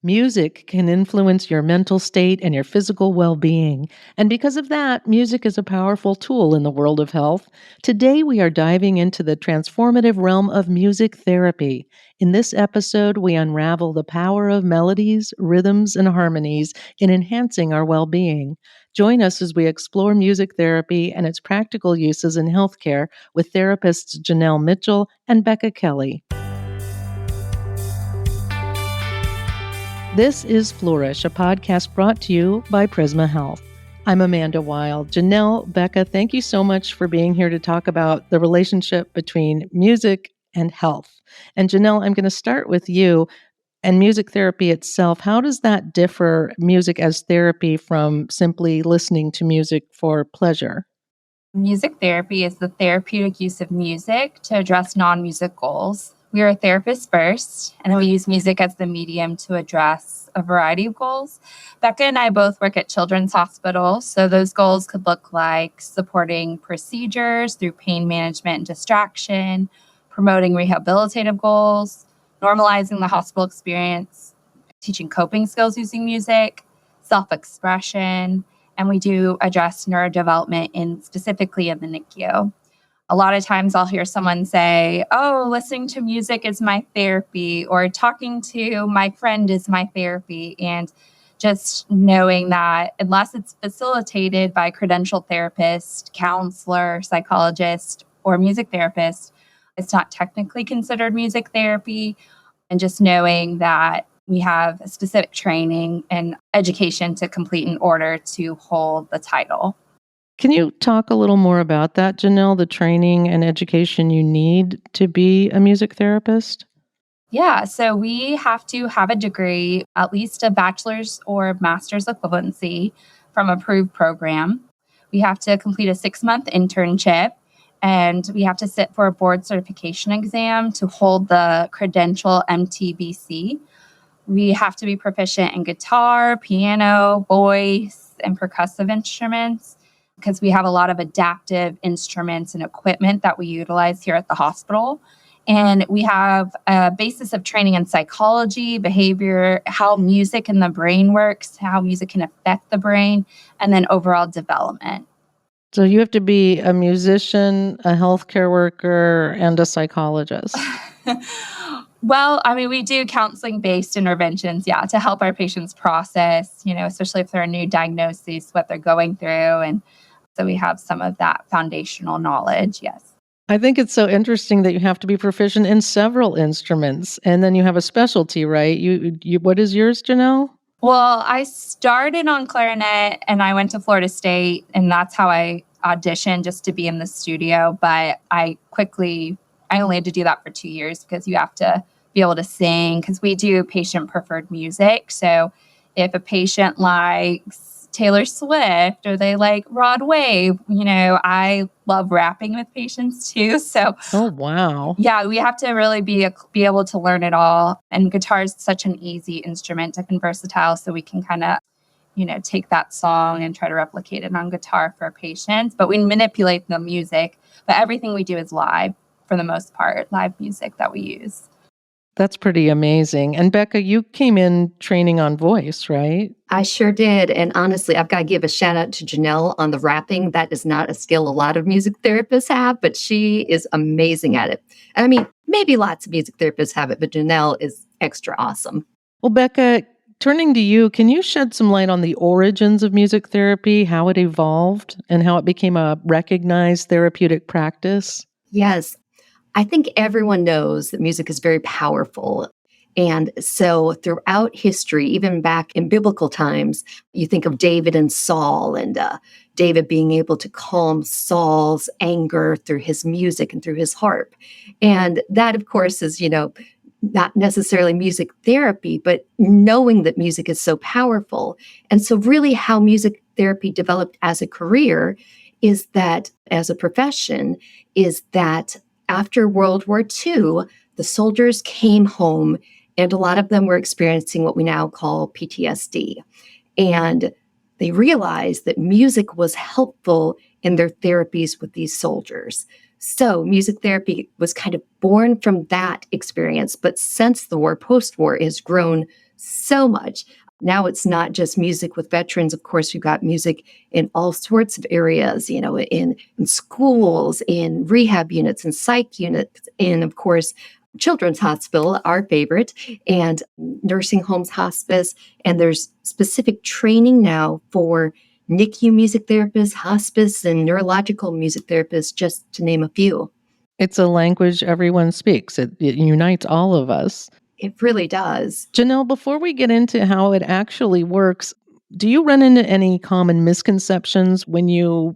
Music can influence your mental state and your physical well being. And because of that, music is a powerful tool in the world of health. Today, we are diving into the transformative realm of music therapy. In this episode, we unravel the power of melodies, rhythms, and harmonies in enhancing our well being. Join us as we explore music therapy and its practical uses in healthcare with therapists Janelle Mitchell and Becca Kelly. This is Flourish, a podcast brought to you by Prisma Health. I'm Amanda Wild. Janelle, Becca, thank you so much for being here to talk about the relationship between music and health. And Janelle, I'm going to start with you and music therapy itself. How does that differ, music as therapy, from simply listening to music for pleasure? Music therapy is the therapeutic use of music to address non-music goals. We are therapists first, and we use music as the medium to address a variety of goals. Becca and I both work at Children's Hospital, so those goals could look like supporting procedures through pain management and distraction, promoting rehabilitative goals, normalizing the hospital experience, teaching coping skills using music, self-expression, and we do address neurodevelopment specifically in the NICU. A lot of times I'll hear someone say, oh, listening to music is my therapy, or talking to my friend is my therapy. And just knowing that unless it's facilitated by a credentialed therapist, counselor, psychologist, or music therapist, it's not technically considered music therapy. And just knowing that we have specific training and education to complete in order to hold the title. Can you talk a little more about that, Janelle, the training and education you need to be a music therapist? Yeah, so we have to have a degree, at least a bachelor's or master's equivalency from an approved program. We have to complete a 6-month internship, and we have to sit for a board certification exam to hold the credential MTBC. We have to be proficient in guitar, piano, voice, and percussive instruments, because we have a lot of adaptive instruments and equipment that we utilize here at the hospital. And we have a basis of training in psychology, behavior, how music and the brain works, how music can affect the brain, and then overall development. So you have to be a musician, a healthcare worker, and a psychologist. Well, I mean, we do counseling-based interventions, to help our patients process, especially if they're a new diagnosis, what they're going through. And so we have some of that foundational knowledge, yes. I think it's so interesting that you have to be proficient in several instruments, and then you have a specialty, right? You what is yours, Janelle? Well, I started on clarinet and I went to Florida State, and that's how I auditioned, just to be in the studio. But I only had to do that for 2 years because you have to be able to sing, because we do patient preferred music. So if a patient likes Taylor Swift or they like Rod Wave, I love rapping with patients too. So, oh, wow. Yeah, we have to really be able to learn it all. And guitar is such an easy instrument and versatile. So we can kind of, take that song and try to replicate it on guitar for patients. But we manipulate the music. But everything we do is live for the most part, live music that we use. That's pretty amazing. And Becca, you came in training on voice, right? I sure did. And honestly, I've got to give a shout out to Janelle on the rapping. That is not a skill a lot of music therapists have, but she is amazing at it. I mean, maybe lots of music therapists have it, but Janelle is extra awesome. Well, Becca, turning to you, can you shed some light on the origins of music therapy, how it evolved, and how it became a recognized therapeutic practice? Yes. I think everyone knows that music is very powerful. And so throughout history, even back in biblical times, you think of David and Saul, and David being able to calm Saul's anger through his music and through his harp. And that, of course, is, not necessarily music therapy, but knowing that music is so powerful. And so really how music therapy developed as a career is that, as a profession, is that after World War II, the soldiers came home, and a lot of them were experiencing what we now call PTSD. And they realized that music was helpful in their therapies with these soldiers. So music therapy was kind of born from that experience. But since the war, post-war, has grown so much. Now it's not just music with veterans. Of course, you've got music in all sorts of areas, in schools, in rehab units, in psych units, in, of course, Children's Hospital, our favorite, and nursing homes, hospice. And there's specific training now for NICU music therapists, hospice, and neurological music therapists, just to name a few. It's a language everyone speaks. It unites all of us. It really does. Janelle, before we get into how it actually works, do you run into any common misconceptions when you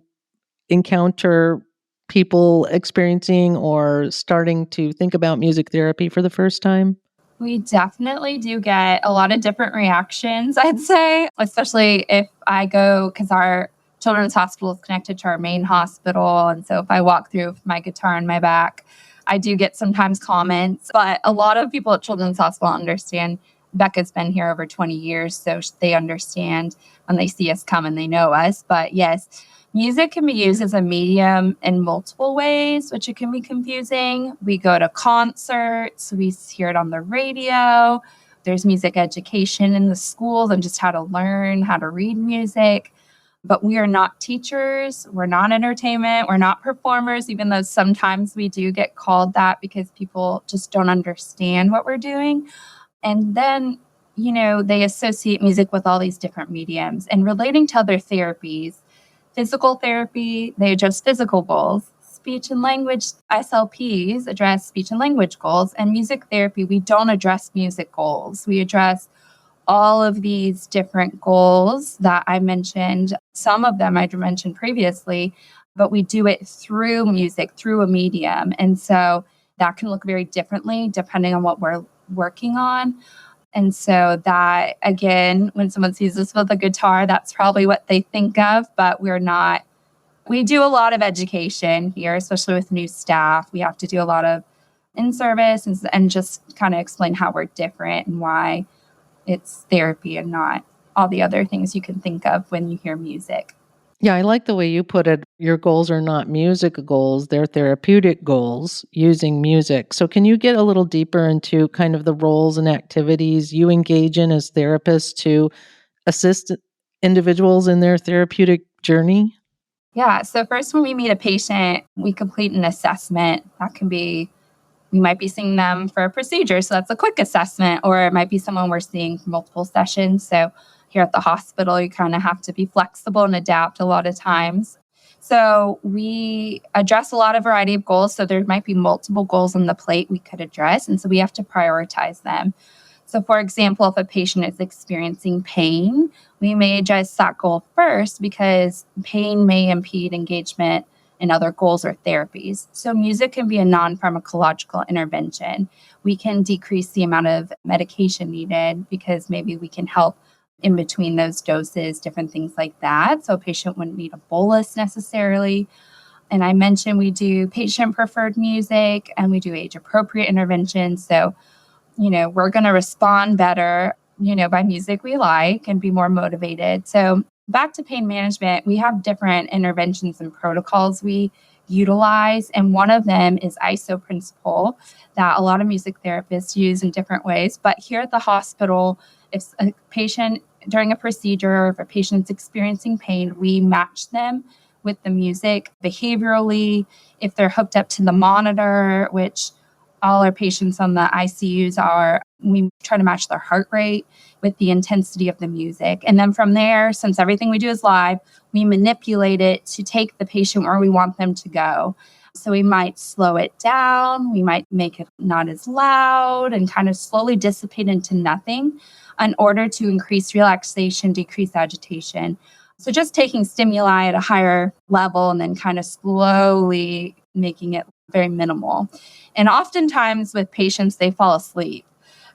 encounter people experiencing or starting to think about music therapy for the first time? We definitely do get a lot of different reactions, I'd say, especially if I go, because our children's hospital is connected to our main hospital. And so if I walk through with my guitar on my back, I do get sometimes comments. But a lot of people at Children's Hospital understand Becca's been here over 20 years, so they understand when they see us come and they know us. But yes, music can be used as a medium in multiple ways, which it can be confusing. We go to concerts, we hear it on the radio. There's music education in the schools and just how to learn how to read music. But we are not teachers. We're not entertainment. We're not performers, even though sometimes we do get called that because people just don't understand what we're doing. And then, they associate music with all these different mediums. And relating to other therapies, physical therapy, they address physical goals. Speech and language SLPs address speech and language goals. And music therapy, we don't address music goals. We address all of these different goals that I mentioned. Some of them I mentioned previously, but we do it through music, through a medium. And so that can look very differently depending on what we're working on. And so that, again, when someone sees us with a guitar, that's probably what they think of, but we're not. We do a lot of education here, especially with new staff. We have to do a lot of in-service and just kind of explain how we're different and why it's therapy and not all the other things you can think of when you hear music. Yeah, I like the way you put it. Your goals are not music goals, they're therapeutic goals using music. So, can you get a little deeper into kind of the roles and activities you engage in as therapists to assist individuals in their therapeutic journey? Yeah. So, first, when we meet a patient, we complete an assessment. That can be, we might be seeing them for a procedure. So, that's a quick assessment, or it might be someone we're seeing for multiple sessions. So, here at the hospital, you kind of have to be flexible and adapt a lot of times. So we address a lot of variety of goals. So there might be multiple goals on the plate we could address. And so we have to prioritize them. So for example, if a patient is experiencing pain, we may address that goal first because pain may impede engagement in other goals or therapies. So music can be a non-pharmacological intervention. We can decrease the amount of medication needed because maybe we can help in between those doses, different things like that. So a patient wouldn't need a bolus necessarily. And I mentioned we do patient preferred music and we do age appropriate interventions. So, we're going to respond better, by music we like and be more motivated. So back to pain management, we have different interventions and protocols we utilize. And one of them is ISO principle that a lot of music therapists use in different ways. But here at the hospital, if a patient during a procedure, or if a patient's experiencing pain, we match them with the music behaviorally. If they're hooked up to the monitor, which all our patients on the ICUs are, we try to match their heart rate with the intensity of the music. And then from there, since everything we do is live, we manipulate it to take the patient where we want them to go. So we might slow it down, we might make it not as loud and kind of slowly dissipate into nothing in order to increase relaxation, decrease agitation. So just taking stimuli at a higher level and then kind of slowly making it very minimal. And oftentimes with patients, they fall asleep.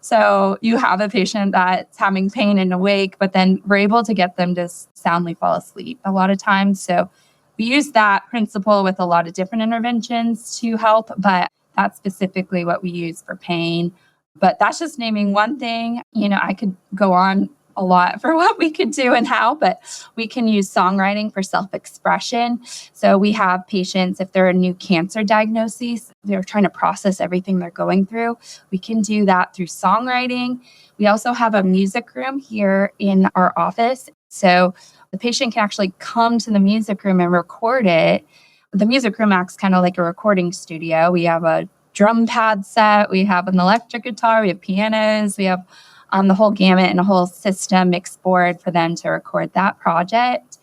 So you have a patient that's having pain and awake, but then we're able to get them to soundly fall asleep a lot of times. So we use that principle with a lot of different interventions to help, but that's specifically what we use for pain. But that's just naming one thing. I could go on a lot for what we could do and how, but we can use songwriting for self-expression. So we have patients, if they're a new cancer diagnosis, they're trying to process everything they're going through. We can do that through songwriting. We also have a music room here in our office. So the patient can actually come to the music room and record it. The music room acts kind of like a recording studio. We have a drum pad set, we have an electric guitar, we have pianos, we have the whole gamut and a whole system mix board for them to record that project.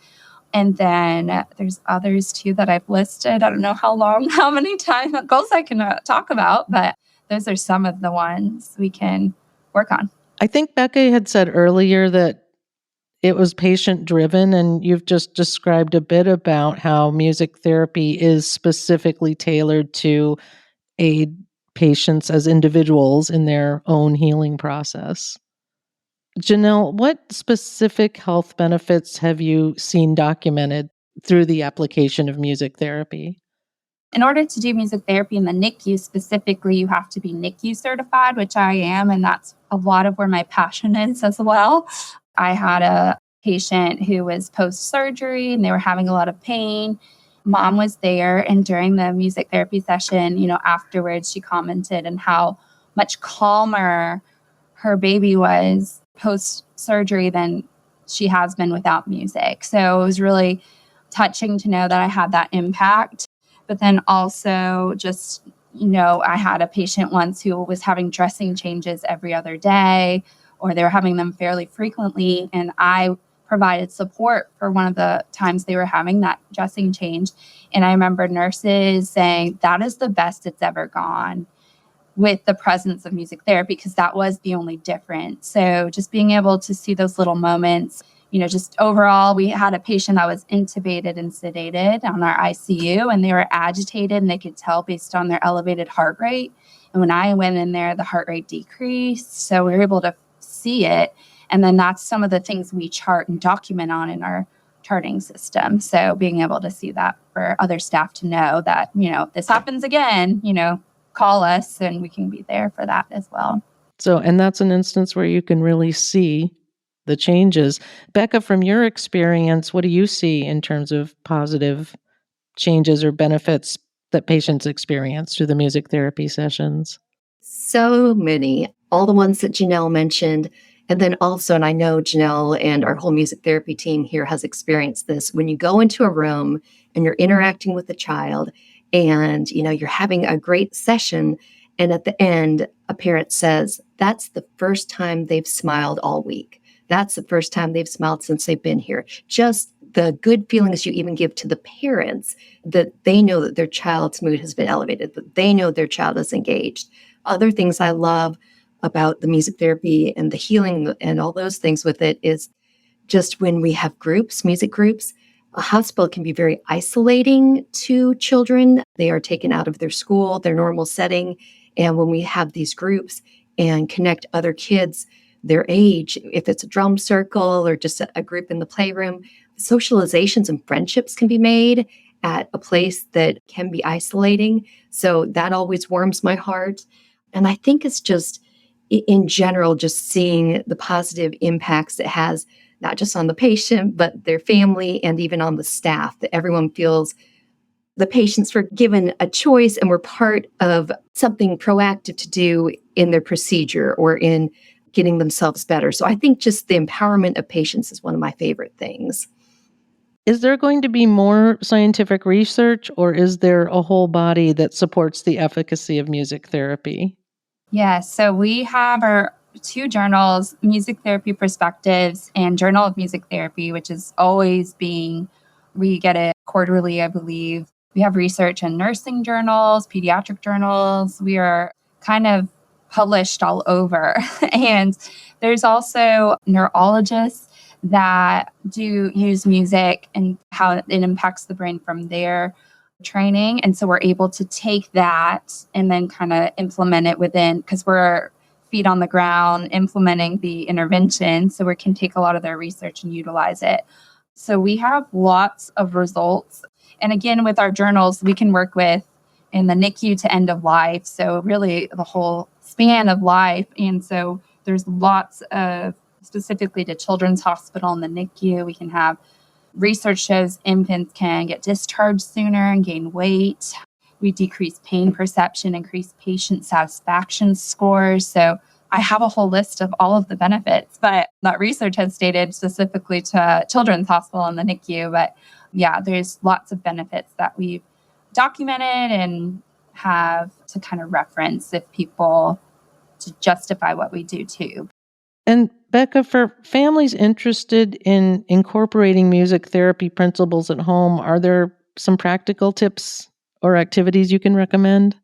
And then there's others too that I've listed. I don't know how many goals I can talk about, but those are some of the ones we can work on. I think Becca had said earlier that it was patient driven, and you've just described a bit about how music therapy is specifically tailored to aid patients as individuals in their own healing process. Janelle, what specific health benefits have you seen documented through the application of music therapy? In order to do music therapy in the NICU specifically, you have to be NICU certified, which I am, and that's a lot of where my passion is as well. I had a patient who was post-surgery and they were having a lot of pain. Mom was there, and during the music therapy session, afterwards, she commented on how much calmer her baby was post-surgery than she has been without music. So it was really touching to know that I had that impact. But then also just, I had a patient once who was having dressing changes every other day, or they were having them fairly frequently. And I provided support for one of the times they were having that dressing change. And I remember nurses saying, that is the best it's ever gone with the presence of music therapy, because that was the only difference. So just being able to see those little moments, just overall, we had a patient that was intubated and sedated on our ICU, and they were agitated, and they could tell based on their elevated heart rate. And when I went in there, the heart rate decreased. So we were able to see it. And then that's some of the things we chart and document on in our charting system. So being able to see that for other staff to know that, if this happens again, call us and we can be there for that as well. So, and that's an instance where you can really see the changes. Becca, from your experience, what do you see in terms of positive changes or benefits that patients experience through the music therapy sessions? So many, all the ones that Janelle mentioned. And then also, and I know Janelle and our whole music therapy team here has experienced this, when you go into a room and you're interacting with a child and, you're having a great session, and at the end, a parent says, that's the first time they've smiled all week. That's the first time they've smiled since they've been here. Just the good feelings you even give to the parents, that they know that their child's mood has been elevated, that they know their child is engaged. Other things I love about the music therapy and the healing and all those things with it is just when we have groups, music groups, a hospital can be very isolating to children. They are taken out of their school, their normal setting. And when we have these groups and connect other kids their age, if it's a drum circle or just a group in the playroom, socializations and friendships can be made at a place that can be isolating. So that always warms my heart. And I think it's just, in general, just seeing the positive impacts it has, not just on the patient, but their family and even on the staff, that everyone feels the patients were given a choice and were part of something proactive to do in their procedure or in getting themselves better. So I think just the empowerment of patients is one of my favorite things. Is there going to be more scientific research, or is there a whole body that supports the efficacy of music therapy? Yes, so we have our 2 journals, Music Therapy Perspectives and Journal of Music Therapy, which is always we get it quarterly, I believe. We have research in nursing journals, pediatric journals. We are kind of published all over. And there's also neurologists that do use music and how it impacts the brain from their training. And so we're able to take that and then kind of implement it within, because we're feet on the ground implementing the intervention. So we can take a lot of their research and utilize it. So we have lots of results. And again, with our journals, we can work with in the NICU to end of life. So really the whole span of life. And so there's lots of, specifically to Children's Hospital and the NICU, we can have research shows infants can get discharged sooner and gain weight. We decrease pain perception, increase patient satisfaction scores. So I have a whole list of all of the benefits, but that research has stated specifically to Children's Hospital and the NICU. But yeah, there's lots of benefits that we've documented and have to kind of reference if people to justify what we do too. And Becca, for families interested in incorporating music therapy principles at home, are there some practical tips or activities you can recommend?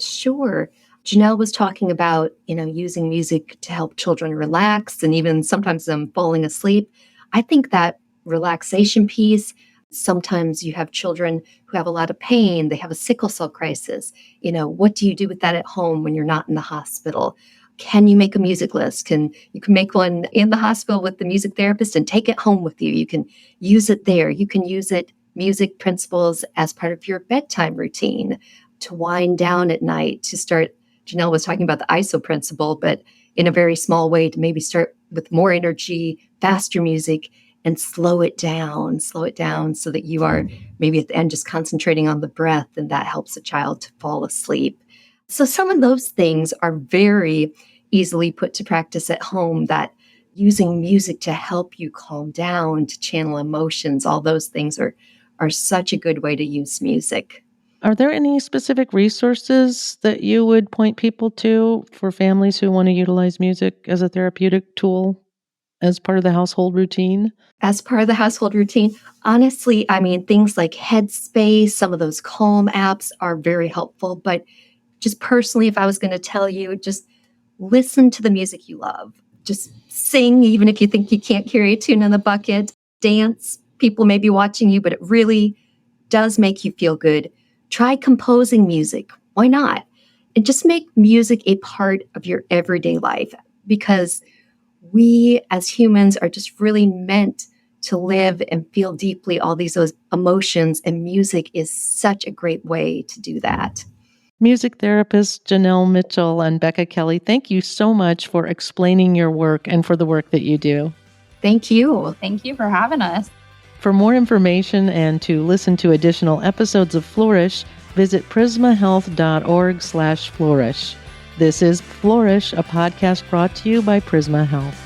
Sure. Janelle was talking about, using music to help children relax and even sometimes them falling asleep. I think that relaxation piece, sometimes you have children who have a lot of pain, they have a sickle cell crisis. What do you do with that at home when you're not in the hospital? Can you make a music list? You can make one in the hospital with the music therapist and take it home with you. You can use it there. You can use it, music principles, as part of your bedtime routine to wind down at night, to start. Janelle was talking about the ISO principle, but in a very small way, to maybe start with more energy, faster music, and slow it down so that you are maybe at the end just concentrating on the breath, and that helps a child to fall asleep. So some of those things are very easily put to practice at home, that using music to help you calm down, to channel emotions, all those things are such a good way to use music. Are there any specific resources that you would point people to for families who want to utilize music as a therapeutic tool as part of the household routine? As part of the household routine, honestly, things like Headspace, some of those calm apps are very helpful. But just personally, if I was going to tell you, just listen to the music you love. Just sing, even if you think you can't carry a tune in the bucket. Dance. People may be watching you, but it really does make you feel good. Try composing music. Why not? And just make music a part of your everyday life, because we as humans are just really meant to live and feel deeply all those emotions, and music is such a great way to do that. Music therapists Janelle Mitchell and Becca Kelly, thank you so much for explaining your work and for the work that you do. Thank you. Thank you for having us. For more information and to listen to additional episodes of Flourish, visit prismahealth.org/flourish. This is Flourish, a podcast brought to you by Prisma Health.